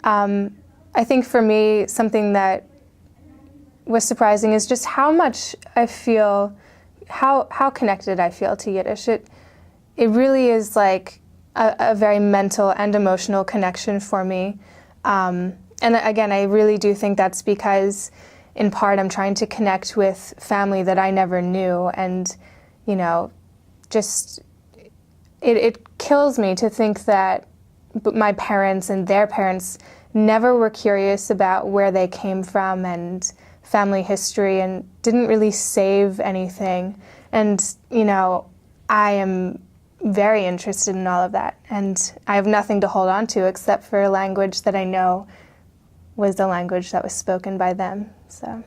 I think for me, something that was surprising is just how much I feel, how connected I feel to Yiddish. It really is like a very mental and emotional connection for me. And again, I really do think that's because, in part, I'm trying to connect with family that I never knew, and, you know, just, it kills me to think that my parents and their parents never were curious about where they came from and family history, and didn't really save anything. And, you know, I am very interested in all of that, and I have nothing to hold on to except for a language that I know was the language that was spoken by them. So.